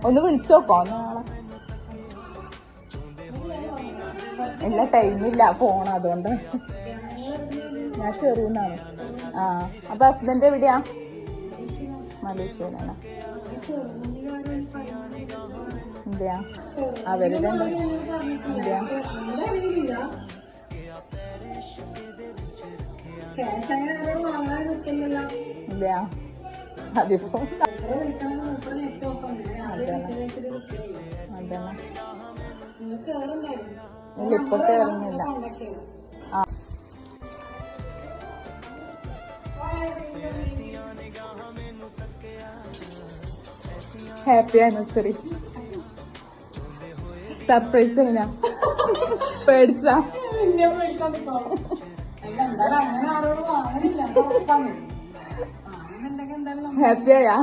ഒന്ന് വിളിച്ചോക്കോ നാളെ. ഇല്ല ടൈമില്ല പോണം, അതുകൊണ്ട് ഞാൻ ചെറിയുന്നാണ്. ആ അപ്പൊ ഹസ്ബൻഡ് എവിടെയാ? മലേഷ്യയിലാണ്. ഇന്ത്യ അവരുടെ ഇന്ത്യ ഇല്ല അതിപ്പോ ഇപ്പൊ കേറുന്നില്ല. Happy anniversary. സർപ്രൈസ് കഴിഞ്ഞാ പേടിച്ചാ ഹാപ്പി ആയാ?